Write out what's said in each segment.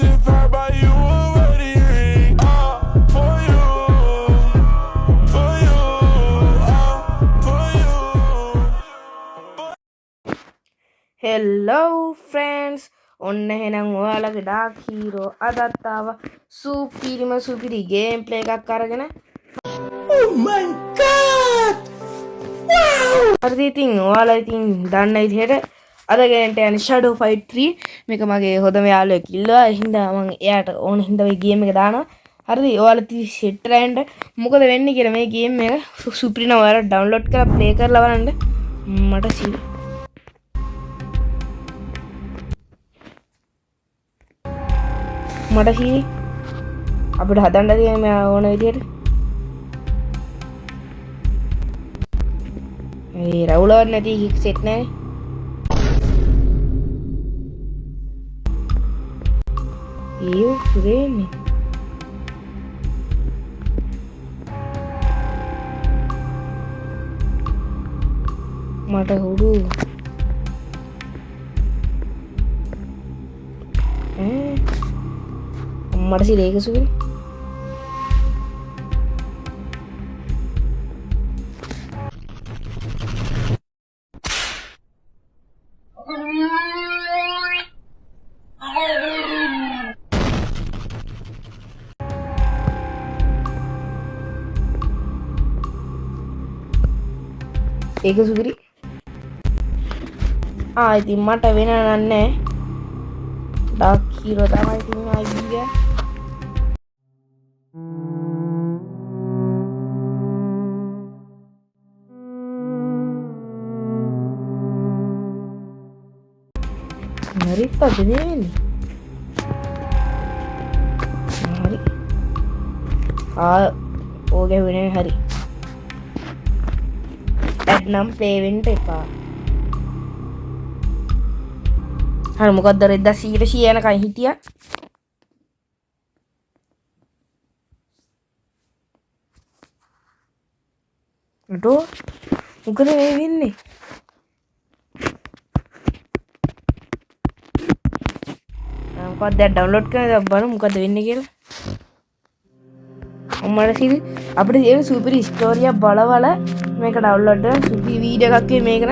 if I buy you a wedding ring. For you, for you, for you. Hello friends, ඔන්න එහෙනම් ඔයාලගේ dark hero අදත් ආවා සුපිරි ගේම් ප්ලේ එකක් අරගෙන. Oh my god! හරි ඉතින් ඔයාලා ඉතින් දන්න විදිහට අද ගේම්ට යන්නේ Shadow Fight 3. මේක මගේ හොඳම යාළුවෙක් ඉල්ලුවා. ඒ හින්දා මම එයාට ඕන හින්දා මේ ගේම් එක දානවා. හරිද? ඔයාලා ඉතින් සෙට් රෑන්ඩ් මොකද වෙන්නේ කියලා මේ ගේම් එක සුපිරි නම් ඔයාලා ඩවුන්ලෝඩ් කරලා ප්ලේ කරලා බලන්න. මට සිල් මට හි අපිට හදන්න තියෙන මේ ඕන විදියට ඒ රවුලවත් නැති සෙට් නැහැ. ඒ සුරේන්නේ මට හුරු මට සිරේක සුරේ ඒක සුගිරි ඉතින් මට වෙන නන්නේ ඩාක් හීරෝ තමයි ඉතින් ආයියා හරි පද වෙන්නේ හරි ඕගේ වෙන්නේ හරි නම් ප්ලේ වෙන්න එපා. හරි මොකක්ද රෙද්ද 100 යනකන් හිටියා. ඩෝ මොකද මේ වෙන්නේ? මොකක්ද ඩවුන්ලෝඩ් කරලා බලමු මොකද වෙන්නේ කියලා. මට සිල් අපිට ඒ සුපිරි ස්ටෝරියක් බලවල මේක ඩවුන්ලෝඩ් කරලා සුපිරි වීඩියෝ එකක් මේක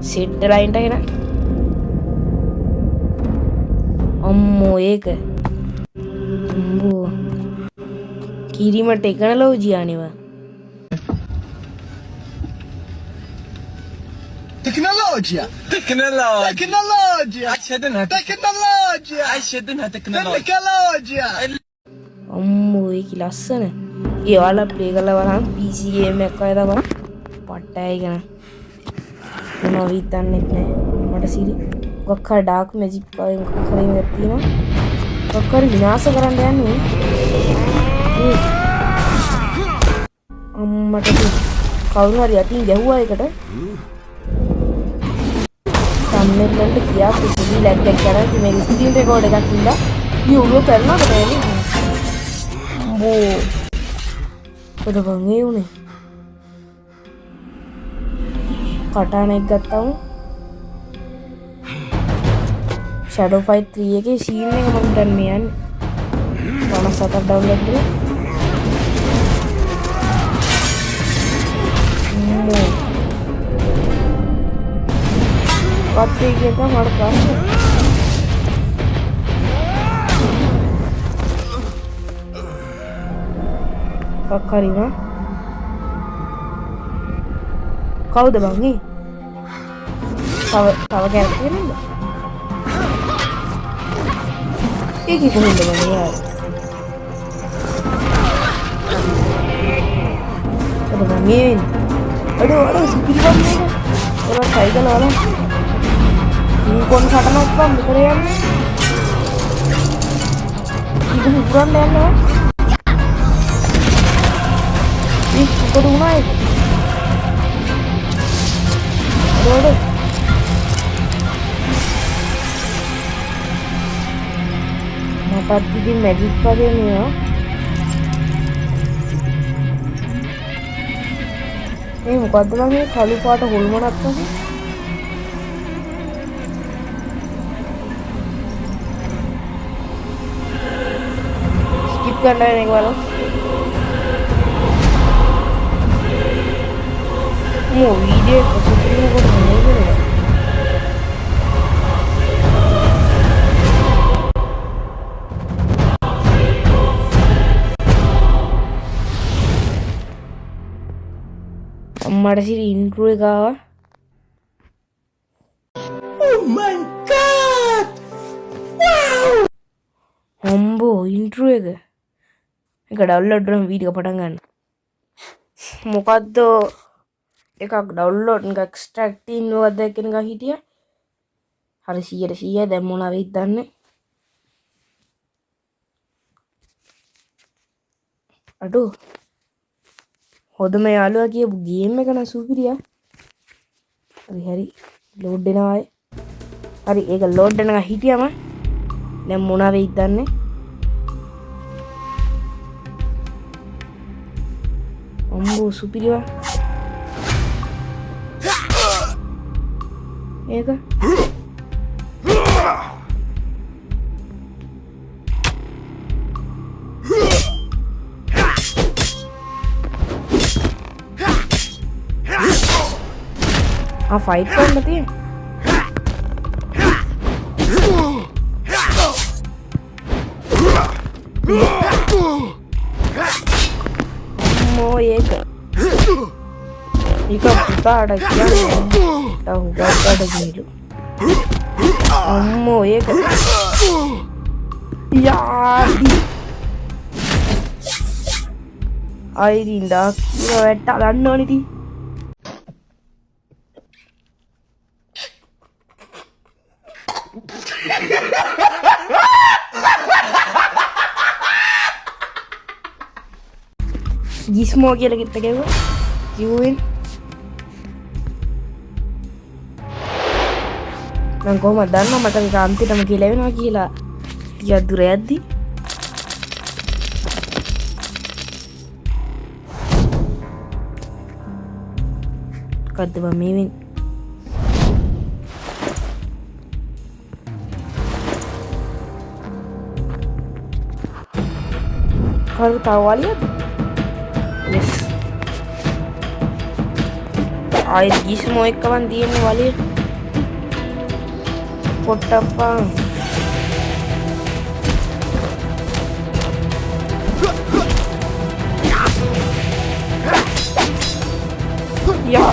සෙට් ලයින්ට එන අම්මෝ ඒක අම්මෝ කිරිමට ටෙක්නොලොජි ආනිවා تكنولوجيا عشدنها تكنولوجيا අම්මෝ ඒක ලස්සන. ඒ ඔයාලා ප්ලේ කරලා බලන්න PC ගේම් එකක් වගේ තමයි. පට්ටයි ගන. මොනවා විතන්නෙත් නෑ. මට සිරි මොකක් හරි ඩාර්ක් මැජික් වගේ මොකක් හරි එකක් තියෙනවා. මොකක් හරි විනාශ කරන්න යන්නේ. අම්මට කවුරු හරි අතින් ගැහුවා ඒකට. සම්මෙන් වලට කියා පුදුලි ලැග් එකක් කරලා ඉතින් මේ ස්ක්‍රීන් රෙකෝඩ් එකක් ඉඳලා යෝලෝ කරනකොට එන්නේ. කොද බංගේ උනේ කටාන එක ගත්තම Shadow Fight 3 එකේ සීන් එක මම දැන් මේ යන්නේ 57ක් ඩවුන්ලෝඩ් කරලා කට්ටි එක තමයි මට ප්‍රශ්නේ කක්කරිනා කවුද බං ඒ තව කැරක්ටර් නේද ඒකේ කොහෙන්ද බං යාර අද බං ඒ අඩෝ ස්පීඩ් එක ඔයා try කරලා බලන්න කොන් සටනක් බං මෙතන යන්නේ ඉතින් උගරන්න යනවා මොකද වුණා ඒක? රෝඩ මටත් ඉතින් මැජික් වගේ මේවා. මේ මොකද්ද මේ කළු පාට හොල්මනක් වගේ? ගන්න වෙන එක බලමු. මෝ වීඩියෝ එක සුපිරිම කොට නේද? අම්මට සිරි ඉන්ට්‍රෝ එක ආවා. Oh my god! Wow! හොම්බෝ ඉන්ට්‍රෝ එක. එක ඩවුන්ලෝඩ් කරන වීඩියෝ පටන් ගන්න. මොකද්ද එකක් ඩවුන්ලෝඩ් එකක් එක්ස්ට්‍රැක්ට් ඉන්නවද කියන එක හිටියා. හරි 100% දැන් මොනවා වෙයිද දන්නේ. අඩෝ හොදම යාළුවා කියපු ගේම් එක නම් සුපිරියා. හරි ලෝඩ් වෙනවා ආයේ. හරි ඒක ලෝඩ් වෙනවා හිටියම දැන් මොනවා වෙයිද දන්නේ. අම්බෝ සුපිරිවා. ඒක ෆයිට් කරන්න තියෙන අම්මෝ ඒක පුතාට කියන්නේ හුගක්කට ගිලු අම්මෝ ඒක යාඩි අයිරින්දා කියලා වැට්ට ගන්න ඕනිති. ගිස්මෝ කියලා කිත්ත ගැව්වා කිව්වෙන් මම කොහොමද දන්නවා මට මේක අන්තිමටම කියලා වෙනවා කියලා ටිකක් දුර යද්දි මොකද්ද මම මේ වෙන්නේ කරු තවලියද ආයෙත් ගිස්මෝ එක්කමන් තියෙන්නේ වලිය පොට්ටප්පා යා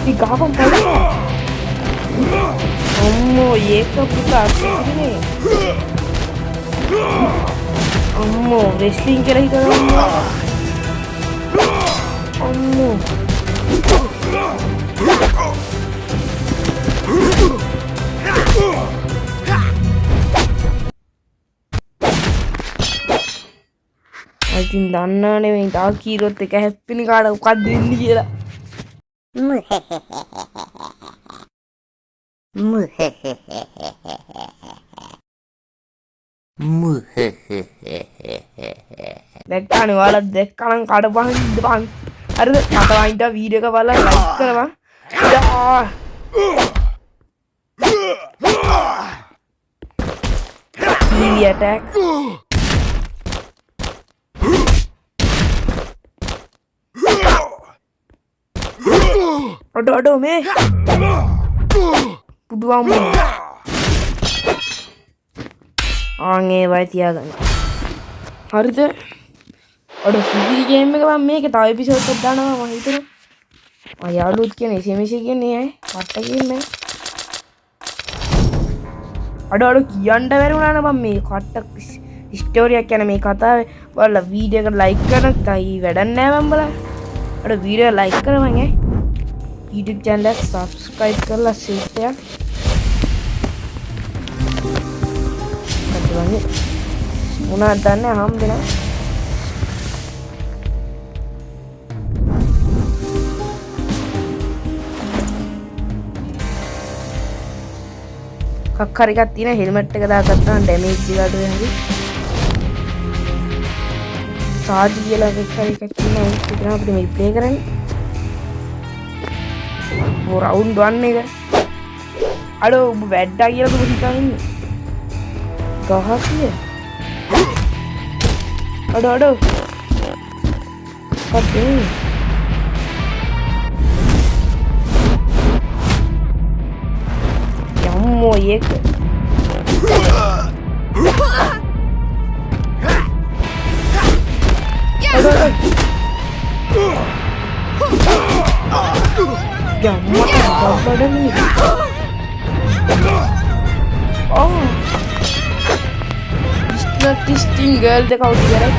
digawan pala අම්මෝ ඒක පුතා අස්සනේ අම්මෝ රෙස්ලින් කියලා හිතනවා අම්මෝ ඉතින් දන්නානේ මේ ඩාකීරොත් එක හැප්පෙන කාට මොකක්ද වෙන්නේ කියලා දැක්කානේ ඔයාලා දැක්කනම් කඩපහන් ඉඳපන් හරිද මට වයින්ට වීඩියෝ එක බලලා ලයික් කරපන් TV attack Aduh me පුදුවම්ම ආන්ගේ වයි තියාගන්න හරිද අඩෝ සුපිරි ගේම් එක මම මේක තව එපිසෝඩ් එකක් දානවා මම හිතනවා මම යාළුවොත් කියන්නේ SMS කියන්නේ ඈ මට කියන්නේ අඩෝ කියන්න බැරි වුණා නේ මම මේ කට්ට ස්ටෝරියක් කියන මේ කතාවේ බලලා වීඩියෝ එකට ලයික් කරන තයි වැඩක් නෑ මම බලන්න අඩෝ වීඩියෝ ලයික් කරමන් ඈ YouTube channel එක subscribe කරලා share එකක් කරගන්න මොනවද දන්නේ හම්බෙනවා කක්කර එකක් තියෙන හෙල්මට් එක දාගත්තාම ඩැමේජ් එක අඩු වෙනවා සාජි කියලා එකක් තියෙනවා ඒක විතර අපිට මේ ප්ලේ කරන්නේ රවුන්ඩ් 1 එක අඩෝ ඔබ වැඩ්ඩා කියලා ඔබ හිතන් ඉන්නේ ගහතිය අඩ කපේ යම්මෝ ඒක Disting girl the kau tiga right?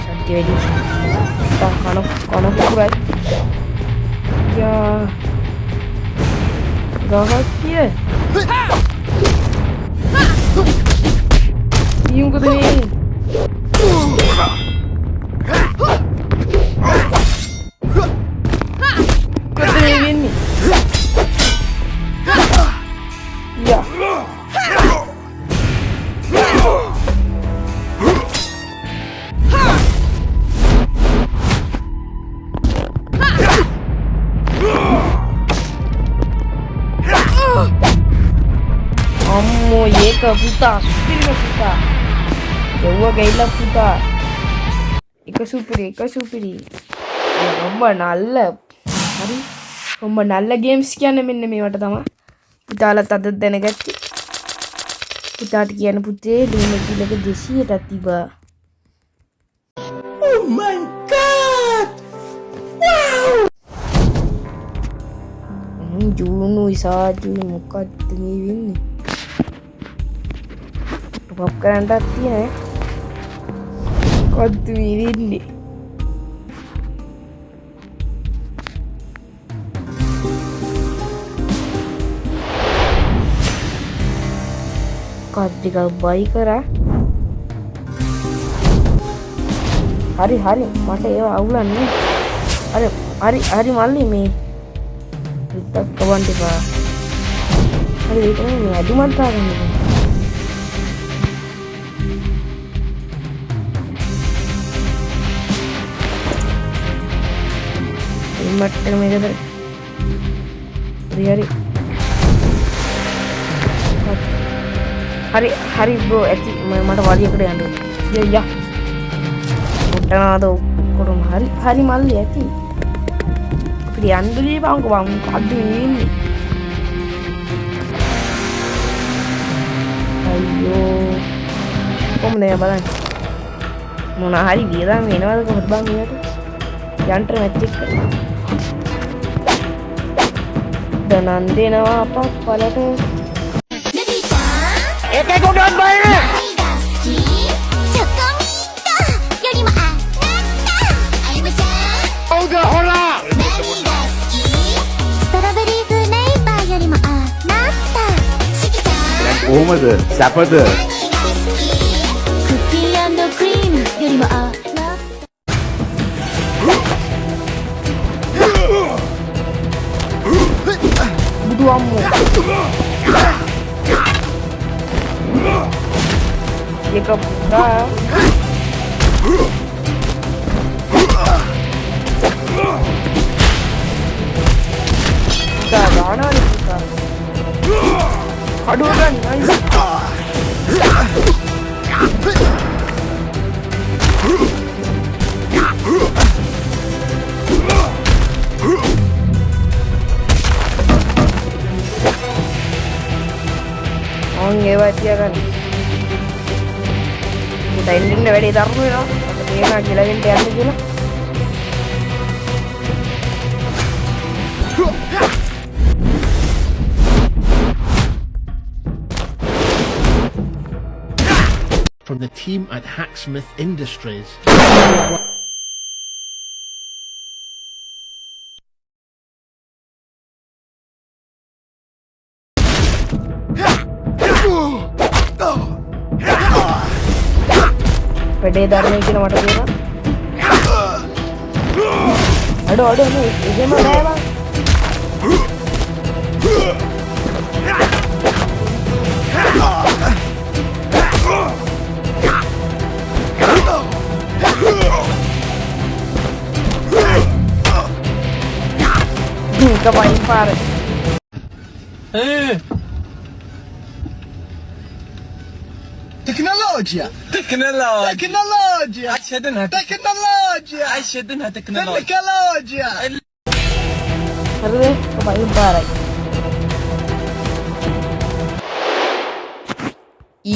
Nanti ready. Tak kono kurat. Ya, gawat dia. Yung ko din. Kutin ni. Ya. Ammo yeka puta superior puta dewa gaila puta eka superi romba nalla hari romba nalla games kiyanne menna mewata thama putala tada danagatte putata kiyana putte dina kilaka 200ක් තිබා Oh my god! Wow! ජූනු ඉසාජුයි මොකක්ද මේ වෙන්නේ pop කරන්නත් තියෙන කොද්ද මේ වෙන්නේ කද්දික බයි කරා හරි මට ඒවා අවුලන්නේ හරි මල්ලි මේ ඉත්තක් කවන්න එපා හරි ඒක නේ අදුමත් තාගන්න මට්ටක මේකද හරි බ්‍රෝ ඇති මට වලියකට යන්න යා මොටනාද ඔක්කොම හරි මල්ලි ඇති අපිට යන්න දීපන්කෝ මම මොකද්ද වෙන්නේ අයියෝ කොහොමද බලන්න මොන හරි වියදම් වෙනවද කොහොමද බං මේකට යන්ත්‍ර මැච් එක දනන් දෙනවා අප්පලට ඒකේ ගොඩක් බය! コーマズ、サパズ。クッキー&クリームよりもbudu ammo ye kapra dana ni kita aduh kan ඒවා තියාගන්න. උට එන්ඩින් එක වැඩි දරුණු වෙනවා. අපිට තේරෙනවා කියලා වෙන්න යන්න කියලා. From the team at Hacksmith Industries. වැඩේ ධර්මයේ කියලා මට තේරෙනවා. අඩෝ නේ එහෙම නෑ බං. Kapain pare. Tecnologia. Tecnologia. Tecnologia. හරිද කොපයි පාරයි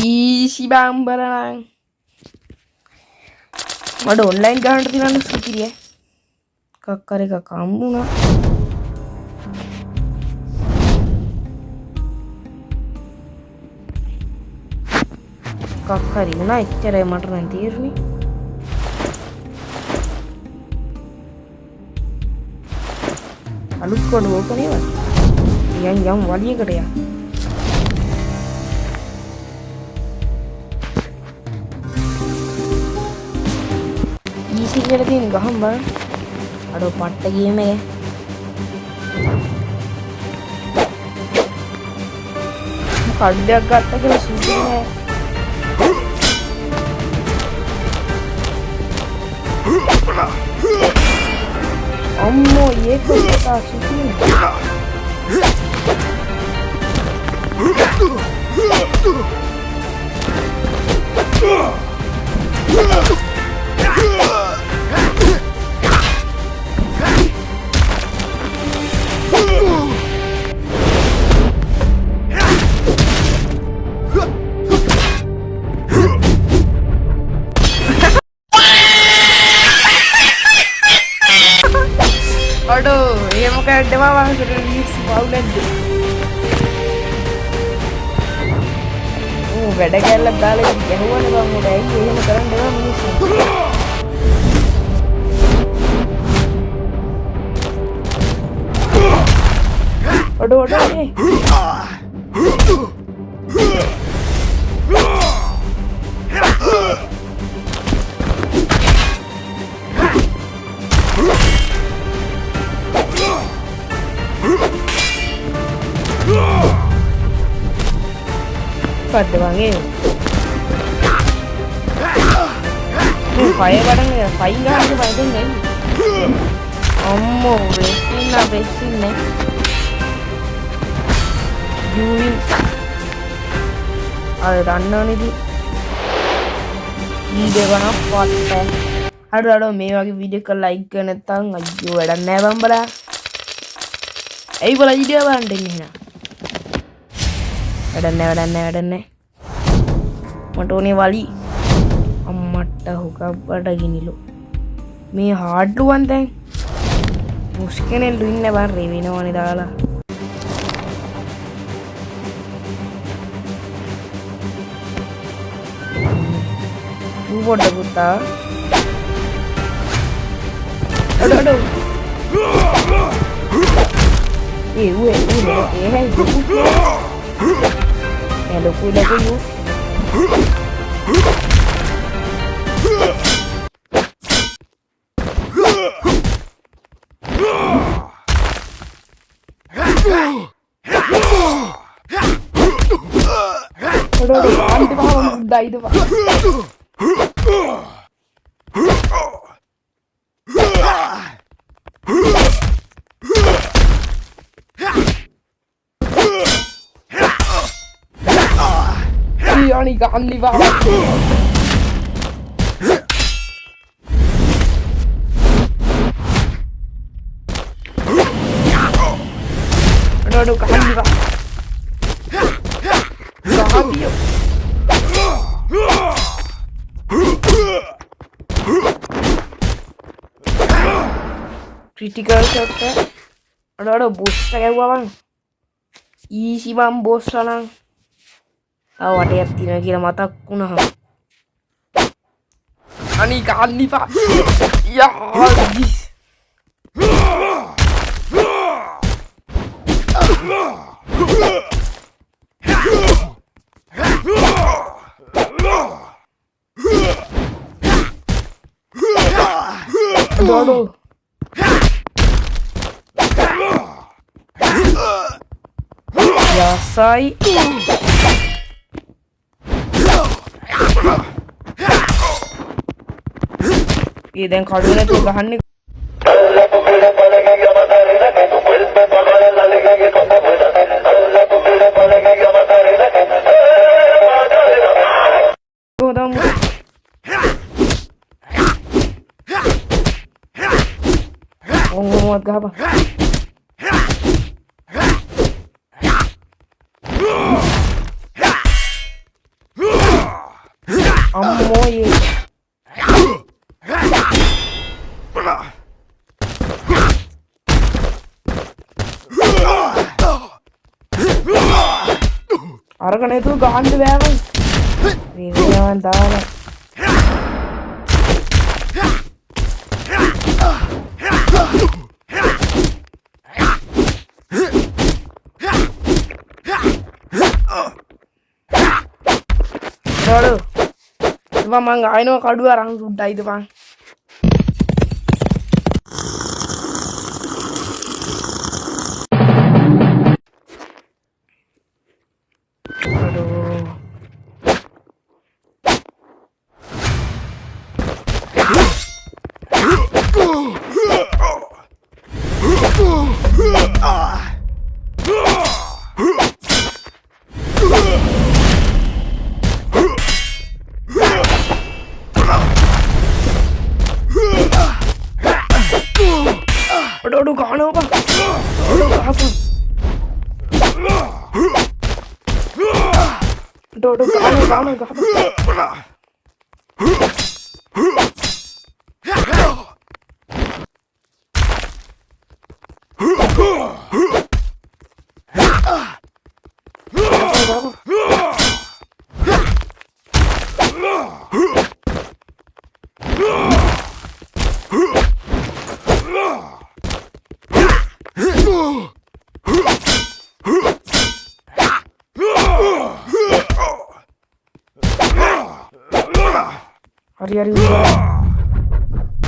ඊසි බම්බරනං මට ඔන්ලයින් ගහන්න තියෙනවනේ සුපිරිය එකක් කර එකක් හම්බුණා එකක් හරි වුණා එච්චරයි මට නම් තේරුනේ අලුත් කොට ඕක නේද යම් වලියකට යා ඊසි කියලා තියෙන ගහම් බලන්න අර පට්ට ගේම එක කඩයක් ගත්ත කියලා සුදු නෑ අම්මෝ ඒක තා සුදු Aduh, ya muka dewa bang sudah baulan deh. Beda kaya dalam jauhan bang udah ini ya muka dewa musuh. Aduh nih. Pada bangin. Ini fire barang ya, fire nggak ada barang nih. Ommo, besin nih. Juin. Ada dana nih di. Video kan apa teh? Ada මේ වගේ video එක like කරන නැත්නම් අයියෝ වැඩක් නෑ බම්බලා. ඇයි බලා වීඩියෝ බලන්න ඉන්නේ නා. වැඩක් නෑ. මට ඕනේ වලි. අම්මට හුකක් බඩගිනිලු. මේ හાર્ඩ් ලුවන් දැන්. මුස්කෙනෙන් ලුන්නේ බං රෙවිනවනේ දාලා. පොඩ පුතා. Aduh. Lagu. Ani ganni banget. Aduh ganni banget. Ganni. Critical shot. Aduh boost kayak gua bang. Easy bang boost lang. Tahu ada yang tidak kira mata kuna. Ani ganni pak. Ya habis. Aduh. Ya say. Iya dan kalau tuh bahannya ගහපන්. අම්මෝ ඒ අරක නේතු ගහන්න බෑමයි. මේවන් දාලා Aduh, cuma mangga ini kedua orang sudah itu bang. Aduh. Aduh, kano bang? Aduh, apa? Aduh, kano, apa? Hari-hari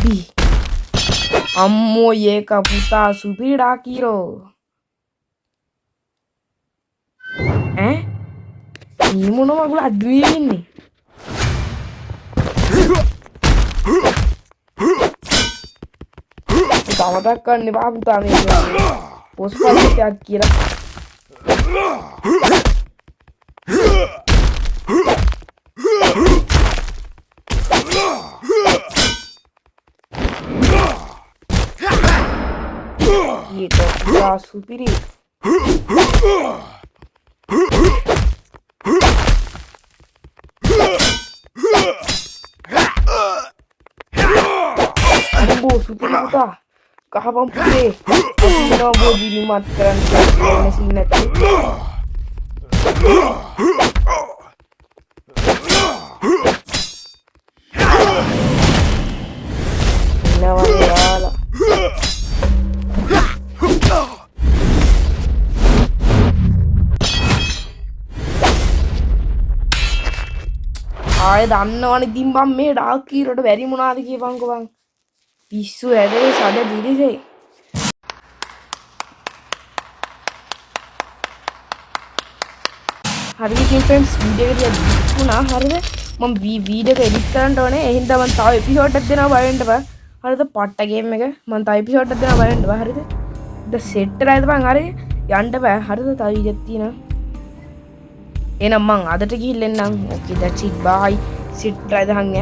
di ammo ye kaputa supida kiro ini mono magula adwi ini kamu takkan nih babu tami pospa ya kira gitu ya supiri ambo supiri puta kahabang putih no bo dilimatkan ke sini Nawala ආය දන්නවනේ ඉතින් මම මේ dark කීරට බැරි මොනවාද කියපන්කෝ බං පිස්සු හැදේ සද දිලිසේ හරිද ඉතින් ෆ්‍රෙන්ඩ්ස් වීඩියෝ එක දික්ුණා හරිද මම වීඩියෝ එක එඩිට් කරන්න ඕනේ එහෙනම් මම තව එපිසෝඩ් එකක් දෙනවා බලන්න බෑ හරිද පට්ට ගේම් එක මම තව එපිසෝඩ් එකක් දෙනවා බලන්න බෑ හරිද ද සෙට් කරයිද බං හරි යන්න බෑ හරිද තව වීඩියෝ එකක් තියෙනවා එහෙනම් මං අදට ගිහින් එන්නම් ඕකේ that's it bye සිට් රයිද හං